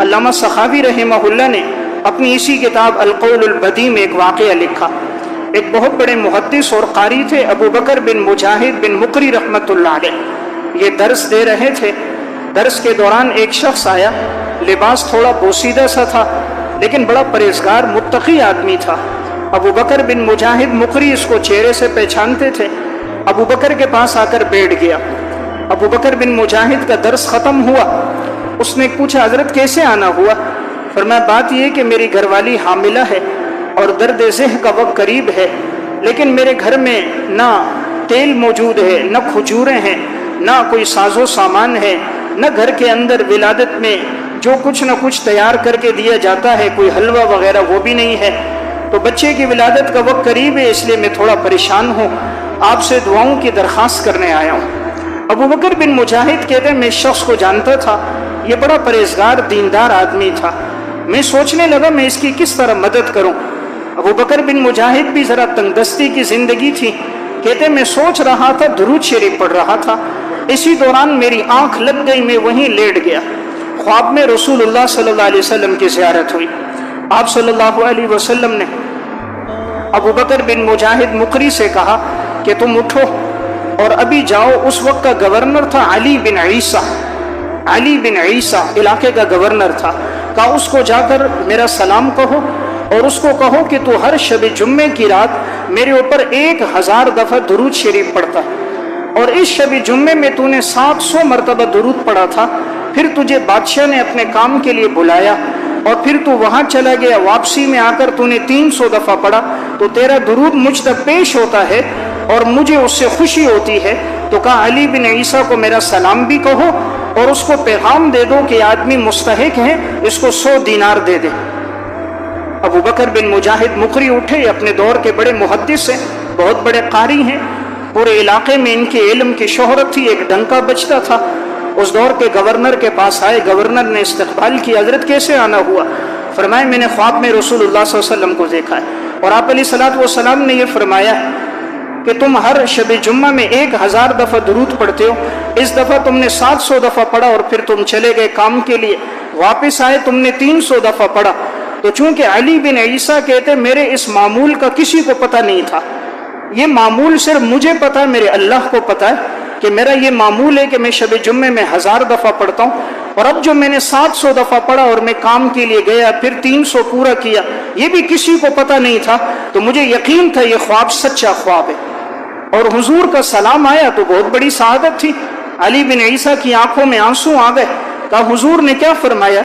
علامہ سخاوی رحمہ نے اپنی اسی کتاب القول البدیع میں ایک واقعہ لکھا۔ ایک بہت بڑے محدث اور قاری تھے ابو بکر بن مجاہد بن مقری رحمۃ اللہ علیہ۔ یہ درس دے رہے تھے۔ درس کے دوران ایک شخص آیا، لباس تھوڑا بوسیدہ سا تھا لیکن بڑا پرہیزگار متقی آدمی تھا۔ ابو بکر بن مجاہد مقری اس کو چہرے سے پہچانتے تھے۔ ابو بکر کے پاس آ کر بیٹھ گیا۔ ابو بکر بن مجاہد کا درس ختم ہوا۔ اس نے پوچھا حضرت کیسے آنا ہوا؟ فرمایا بات یہ کہ میری گھر والی حاملہ ہے اور درد ذہ کا وقت قریب ہے، لیکن میرے گھر میں نہ تیل موجود ہے، نہ کھجوریں ہیں، نہ کوئی ساز و سامان ہے، نہ گھر کے اندر ولادت میں جو کچھ نہ کچھ تیار کر کے دیا جاتا ہے، کوئی حلوہ وغیرہ وہ بھی نہیں ہے، تو بچے کی ولادت کا وقت قریب ہے، اس لیے میں تھوڑا پریشان ہوں، آپ سے دعاؤں کی درخواست کرنے آیا ہوں۔ ابو بکر بن مجاہد کہتے ہیں میں اس شخص کو جانتا تھا، یہ بڑا پرہیزگار دیندار آدمی تھا۔ میں سوچنے لگا میں اس کی کس طرح مدد کروں۔ ابو بکر بن مجاہد بھی ذرا تنگ دستی کی زندگی تھی۔ کہتے میں سوچ رہا تھا، درود شریف پڑھ رہا تھا، اسی دوران میری آنکھ لگ گئی، میں وہیں لیٹ گیا۔ خواب میں رسول اللہ صلی اللہ علیہ وسلم کی زیارت ہوئی۔ آپ صلی اللہ علیہ وسلم نے ابو بکر بن مجاہد مقری سے کہا کہ تم اٹھو اور ابھی جاؤ۔ اس وقت کا گورنر تھا علی بن عیسیٰ۔ علی بن عیسیٰ علاقے کا گورنر تھا۔ کہا اس کو جا کر میرا سلام کہو اور اس کو کہو کہ تو ہر شب جمعے کی رات میرے اوپر 1000 دفعہ درود شریف پڑھتا ہے، اور اس شب جمعے میں تو نے 700 مرتبہ درود پڑھا تھا۔ پھر تجھے بادشاہ نے اپنے کام کے لیے بلایا اور پھر تو وہاں چلا گیا، واپسی میں آ کر تو نے 300 دفعہ پڑھا، تو تیرا درود مجھ تک پیش ہوتا ہے اور مجھے اس سے خوشی ہوتی ہے۔ تو کہا علی بن عیسیٰ کو میرا سلام بھی کہو اور اس کو پیغام دے دو کہ آدمی مستحق ہے، اس کو 100 دینار دے دے۔ ابو بکر بن مجاہد مقری اٹھے، اپنے دور کے بڑے محدث ہیں، بہت بڑے قاری ہیں، پورے علاقے میں ان کے علم کی شہرت تھی، ایک ڈنکا بجتا تھا۔ اس دور کے گورنر کے پاس آئے، گورنر نے استقبال کیا، حضرت کیسے آنا ہوا؟ فرمایا میں نے خواب میں رسول اللہ صلی اللہ علیہ وسلم کو دیکھا ہے اور آپ علیہ الصلوۃ والسلام نے یہ فرمایا کہ تم ہر شب جمعہ میں 1000 دفعہ درود پڑھتے ہو، اس دفعہ تم نے 700 دفعہ پڑھا اور پھر تم چلے گئے کام کے لیے، واپس آئے تم نے 300 دفعہ پڑھا۔ تو چونکہ علی بن عیسیٰ کہتے میرے اس معمول کا کسی کو پتہ نہیں تھا، یہ معمول صرف مجھے پتہ ہے، میرے اللہ کو پتہ ہے کہ میرا یہ معمول ہے کہ میں شب جمعے میں 1000 دفعہ پڑھتا ہوں، اور اب جو میں نے 700 دفعہ پڑھا اور میں کام کے لیے گیا پھر 300 پورا کیا، یہ بھی کسی کو پتہ نہیں تھا، تو مجھے یقین تھا یہ خواب سچا خواب ہے۔ اور حضور کا سلام آیا تو بہت بڑی سعادت تھی۔ علی بن عیسیٰ کی آنکھوں میں آنسو آ گئے۔ کہا حضور نے کیا فرمایا؟